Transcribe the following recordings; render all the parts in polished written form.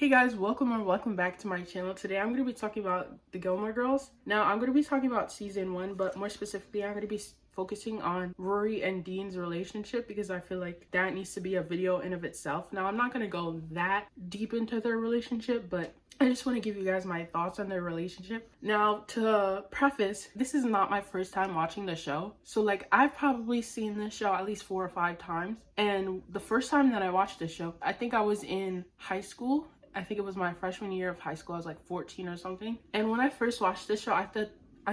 Hey guys, welcome back to my channel. Today I'm going to be talking about the Gilmore Girls. Now I'm going to be talking about season 1, but more specifically I'm going to be focusing on Rory and Dean's relationship because I feel like that needs to be a video in of itself. Now I'm not going to go that deep into their relationship, but I just want to give you guys my thoughts on their relationship. Now, to preface, this is not my first time watching the show. So like I've probably seen this show at least 4 or 5 times. And the first time that I watched this show, I think I was in high school. I think it was my freshman year of high school. I was like 14 or something. And when I first watched this show, I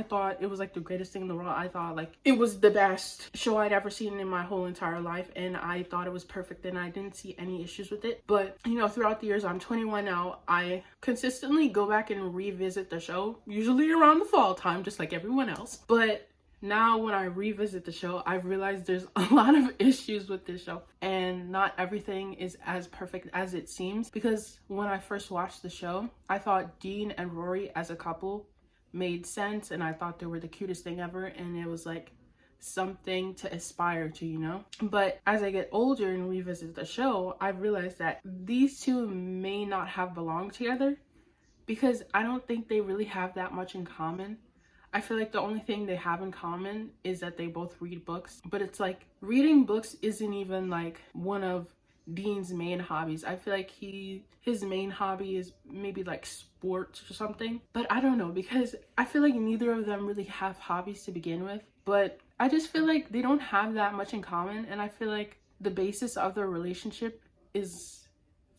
thought it was like the greatest thing in the world. I thought like it was the best show I'd ever seen in my whole entire life, and I thought it was perfect and I didn't see any issues with it. But you know, throughout the years, I'm 21 now, I consistently go back and revisit the show, usually around the fall time, just like everyone else. But now when I revisit the show, I've realized there's a lot of issues with this show and not everything is as perfect as it seems. Because when I first watched the show, I thought Dean and Rory as a couple made sense and I thought they were the cutest thing ever, and it was like something to aspire to, you know. But as I get older and revisit the show, I've realized that these two may not have belonged together because I don't think they really have that much in common. I feel like the only thing they have in common is that they both read books, but it's like reading books isn't even like one of Dean's main hobbies. I feel like his main hobby is maybe like sports or something, but I don't know, because I feel like neither of them really have hobbies to begin with. But I just feel like they don't have that much in common, and I feel like the basis of their relationship is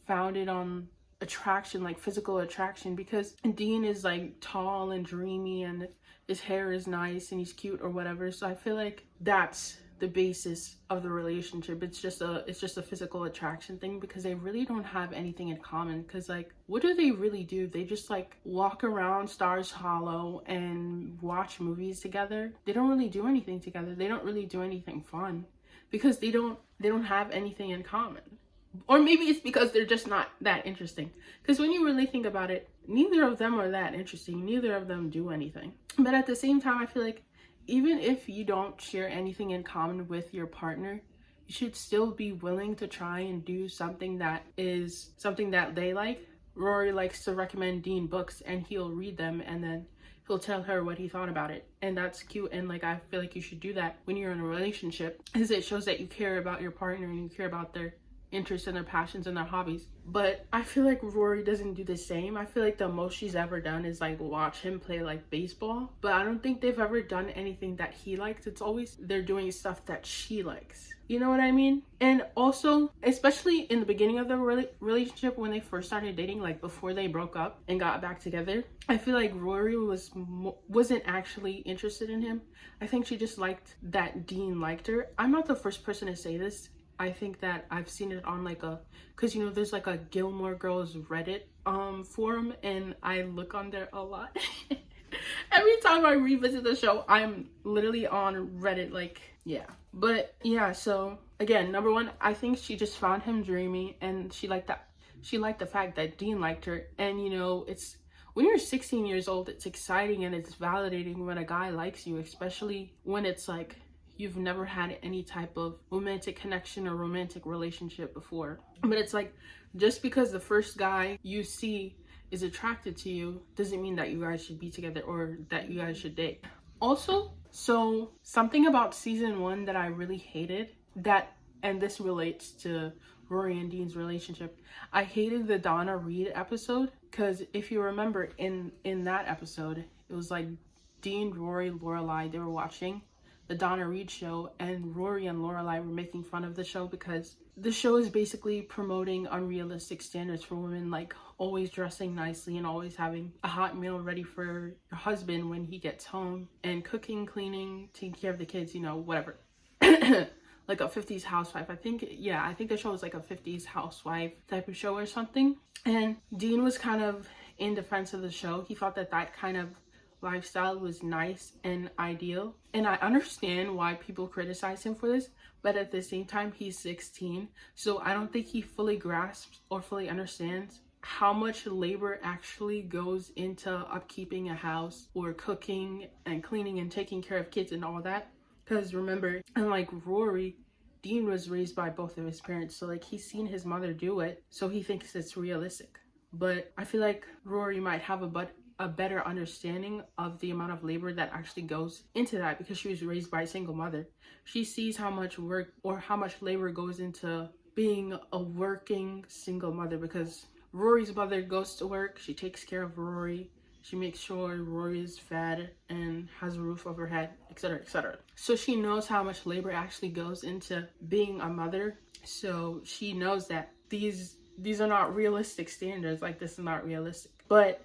founded on attraction, like physical attraction, because Dean is like tall and dreamy and his hair is nice and he's cute or whatever. So I feel like that's the basis of the relationship. It's just a physical attraction thing, because they really don't have anything in common. Because like, what do they really do? They just like walk around Stars Hollow and watch movies together. They don't really do anything together. They don't really do anything fun because they don't have anything in common. Or maybe it's because they're just not that interesting. Because when you really think about it, neither of them are that interesting. Neither of them do anything. But at the same time, I feel like even if you don't share anything in common with your partner, you should still be willing to try and do something that is something that they like. Rory likes to recommend Dean books and he'll read them and then he'll tell her what he thought about it. And that's cute. And like, I feel like you should do that when you're in a relationship, because it shows that you care about your partner and you care about their interests and their passions and their hobbies. But I feel like Rory doesn't do the same. I feel like the most she's ever done is like watch him play like baseball, but I don't think they've ever done anything that he likes. It's always they're doing stuff that she likes, you know what I mean? And also, especially in the beginning of the relationship, when they first started dating, like before they broke up and got back together, I feel like Rory wasn't actually interested in him. I think she just liked that Dean liked her. I'm not the first person to say this. I think that I've seen it on like because you know, there's like a Gilmore Girls Reddit forum, and I look on there a lot. Every time I revisit the show, I'm literally on Reddit, like, yeah. But yeah, so again, number one, I think she just found him dreamy, and she liked the fact that Dean liked her. And you know, it's when you're 16 years old, it's exciting and it's validating when a guy likes you, especially when it's like you've never had any type of romantic connection or romantic relationship before. But it's like, just because the first guy you see is attracted to you doesn't mean that you guys should be together or that you guys should date. Also, so something about season 1 that I really hated, and this relates to Rory and Dean's relationship, I hated the Donna Reed episode. Because if you remember, in that episode, it was like Dean, Rory, Lorelai, they were watching the Donna Reed show, and Rory and Lorelai were making fun of the show because the show is basically promoting unrealistic standards for women, like always dressing nicely and always having a hot meal ready for your husband when he gets home, and cooking, cleaning, taking care of the kids, you know, whatever. Like a 50s housewife. I think the show was like a 50s housewife type of show or something. And Dean was kind of in defense of the show. He thought that kind of lifestyle was nice and ideal, and I understand why people criticize him for this, but at the same time, he's 16, so I don't think he fully grasps or fully understands how much labor actually goes into upkeeping a house or cooking and cleaning and taking care of kids and all that. Because remember, unlike Rory, Dean was raised by both of his parents, so like he's seen his mother do it, so he thinks it's realistic. but I feel like Rory might have a better understanding of the amount of labor that actually goes into that because she was raised by a single mother. She sees how much work or how much labor goes into being a working single mother, because Rory's mother goes to work, she takes care of Rory, she makes sure Rory is fed and has a roof over her head, etc., etc. So she knows how much labor actually goes into being a mother. So she knows that these are not realistic standards. Like, this is not realistic. But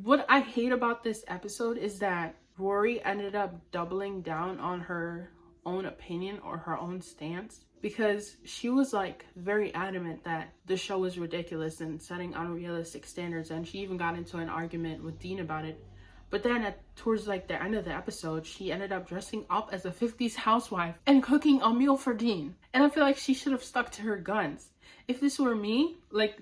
what I hate about this episode is that Rory ended up doubling down on her own opinion or her own stance, because she was like very adamant that the show was ridiculous and setting unrealistic standards, and she even got into an argument with Dean about it. But then towards like the end of the episode, she ended up dressing up as a 50s housewife and cooking a meal for Dean. And I feel like she should have stuck to her guns. If this were me, like,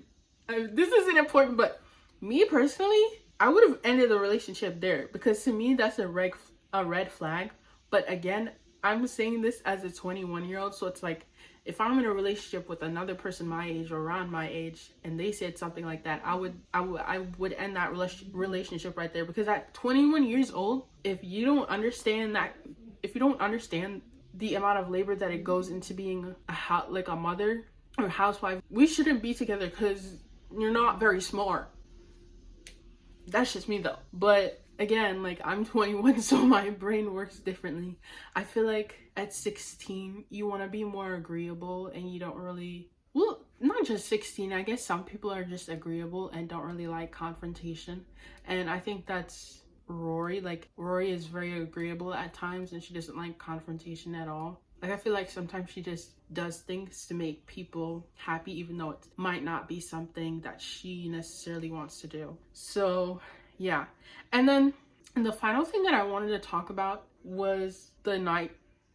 this isn't important, but me personally, I would have ended the relationship there, because to me that's a red flag. But again, I'm saying this as a 21-year-old, so it's like, if I'm in a relationship with another person my age or around my age and they said something like that, I would end that relationship right there. Because at 21 years old, if you don't understand the amount of labor that it goes into being a mother or housewife, we shouldn't be together, because you're not very smart. That's just me though. But again, like, I'm 21, so my brain works differently. I feel like at 16, you want to be more agreeable, and you don't really, well, not just 16, I guess some people are just agreeable and don't really like confrontation. And I think that's Rory. Like, Rory is very agreeable at times, and she doesn't like confrontation at all. Like, I feel like sometimes she just does things to make people happy, even though it might not be something that she necessarily wants to do. So yeah. And then the final thing that I wanted to talk about was the night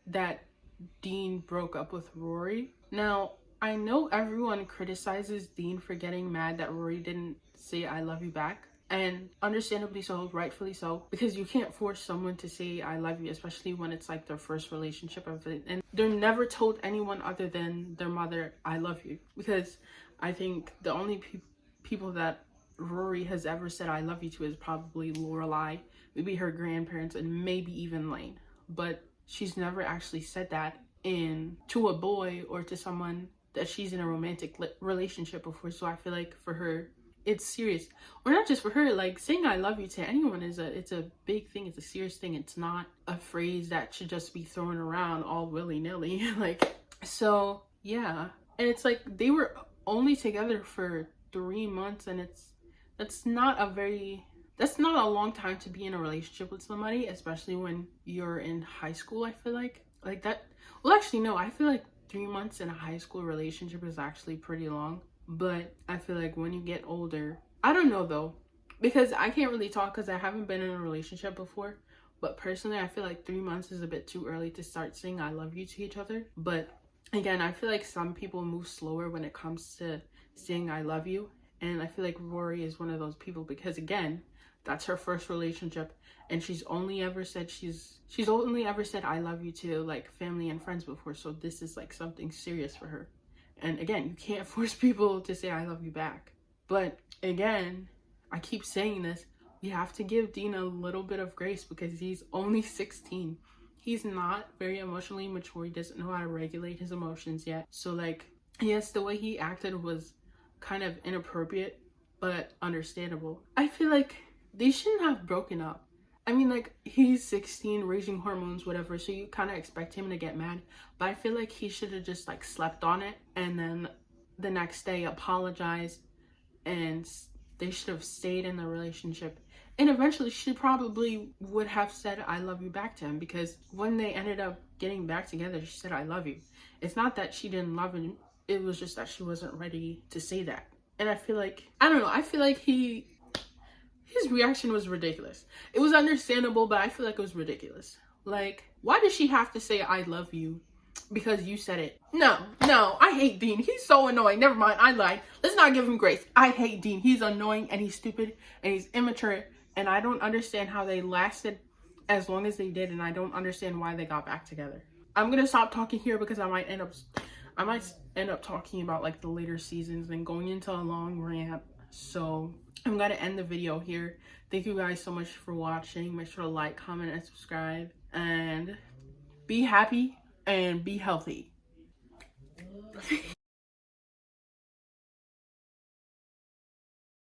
that Dean broke up with Rory. Now, I know everyone criticizes Dean for getting mad that Rory didn't say I love you back. And understandably so, rightfully so, because you can't force someone to say I love you, especially when it's like their first relationship of it, and they're never told anyone other than their mother I love you. Because I think the only people that Rory has ever said I love you to is probably Lorelai, maybe her grandparents, and maybe even Lane. But she's never actually said that to a boy or to someone that she's in a romantic relationship before. So I feel like for her, it's serious. Or not just for her, like, saying I love you to anyone it's a big thing. It's a serious thing. It's not a phrase that should just be thrown around all willy-nilly. Like, so yeah. And it's like, they were only together for 3 months, and that's not a long time to be in a relationship with somebody, especially when you're in high school. I feel like that, well, actually no, I feel like 3 months in a high school relationship is actually pretty long. But I feel like when you get older, I don't know though, because I can't really talk because I haven't been in a relationship before. But personally, I feel like 3 months is a bit too early to start saying I love you to each other. But again, I feel like some people move slower when it comes to saying I love you. And I feel like Rory is one of those people, because again, that's her first relationship, and she's only ever said I love you to like family and friends before. So this is like something serious for her. And again, you can't force people to say I love you back. But again, I keep saying this, we have to give Dean a little bit of grace, because he's only 16. He's not very emotionally mature. He doesn't know how to regulate his emotions yet. So like, yes, the way he acted was kind of inappropriate, but understandable. I feel like they shouldn't have broken up. I mean, like, he's 16, raging hormones, whatever, so you kind of expect him to get mad. But I feel like he should have just, like, slept on it, and then the next day apologized, and they should have stayed in the relationship. And eventually, she probably would have said, I love you back to him, because when they ended up getting back together, she said, I love you. It's not that she didn't love him, it was just that she wasn't ready to say that. And I feel like, I don't know, I feel like his reaction was ridiculous. It was understandable, but I feel like it was ridiculous. Like, why did she have to say I love you because you said it? No, I hate Dean. He's so annoying. Never mind, I lied. Let's not give him grace. I hate Dean. He's annoying, and he's stupid, and he's immature, and I don't understand how they lasted as long as they did, and I don't understand why they got back together. I'm gonna stop talking here because I might end up talking about like the later seasons and going into a long rant. So I'm gonna end the video here. Thank you guys so much for watching. Make sure to like, comment, and subscribe, and be happy and be healthy.